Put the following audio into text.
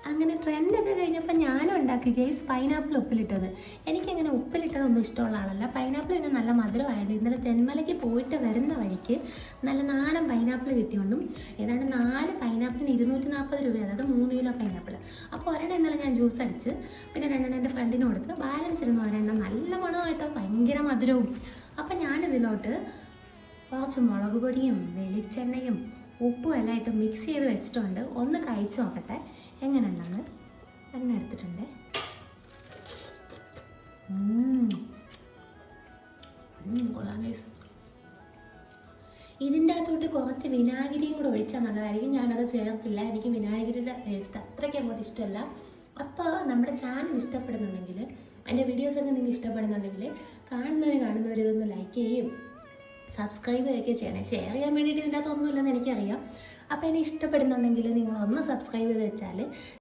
അങ്ങനെ ട്രെൻഡൊക്കെ കഴിഞ്ഞപ്പോൾ ഞാനും ഉണ്ടാക്കി ഗൈസ് പൈനാപ്പിൾ ഉപ്പിലിട്ടത്. എനിക്കങ്ങനെ ഉപ്പിലിട്ടതൊന്നും ഇഷ്ടമുള്ള ആളല്ല. പൈനാപ്പിൾ പിന്നെ നല്ല മധുരമായിട്ട് ഇന്നലെ തെന്മലയ്ക്ക് പോയിട്ട് വരുന്ന വഴിക്ക് നല്ല നാടൻ പൈനാപ്പിൾ കിട്ടിയോണ്ടും ഏതാണ്ട് 4 പൈനാപ്പിളിന് 240 രൂപ, അതായത് 3 കിലോ പൈനാപ്പിൾ. അപ്പോൾ ഒരെണ്ണം ഇന്നലെ ഞാൻ ജ്യൂസ് അടിച്ച് പിന്നെ 2 എൻ്റെ ഫ്രണ്ടിന് കൊടുത്ത് ബാലൻസ് ഇരുന്ന് ഒരെണ്ണം നല്ല മണമായിട്ടോ ഭയങ്കര മധുരവും. അപ്പം ഞാനിതിലോട്ട് കുറച്ച് മുളക് പൊടിയും വെളിച്ചെണ്ണയും ഉപ്പും എല്ലാം ഇട്ട് മിക്സ് ചെയ്ത് വെച്ചിട്ടുണ്ട്. ഒന്ന് കഴിച്ച് നോക്കട്ടെ എങ്ങനെ ഉണ്ടെന്ന്. എണ്ണ എടുത്തിട്ടുണ്ട്. ഇതിൻ്റെ അകത്തോട്ട് കുറച്ച് വിനാഗിരിയും കൂടെ ഒഴിച്ചാൽ നല്ലതായിരിക്കും. ഞാനത് ചേർത്തില്ല, എനിക്ക് വിനാഗിരിയുടെ ടേസ്റ്റ് അത്രയ്ക്ക് അങ്ങോട്ട് ഇഷ്ടമല്ല. അപ്പോൾ നമ്മുടെ ചാനൽ ഇഷ്ടപ്പെടുന്നുണ്ടെങ്കിൽ, എൻ്റെ വീഡിയോസൊക്കെ നിങ്ങൾ ഇഷ്ടപ്പെടുന്നുണ്ടെങ്കിൽ കാണുന്നവർ ഇതൊന്ന് ലൈക്ക് ചെയ്യും സബ്സ്ക്രൈബ് ചെയ്യുകയൊക്കെ ചെയ്യണേ. ഷെയർ ചെയ്യാൻ വേണ്ടിയിട്ട് ഇതിൻ്റെ അകത്തൊന്നുമില്ലെന്ന് എനിക്കറിയാം. അപ്പോൾ എന്നെ ഇഷ്ടപ്പെടുന്നുണ്ടെങ്കിൽ നിങ്ങളൊന്ന് സബ്സ്ക്രൈബ് ചെയ്ത് വെച്ചാൽ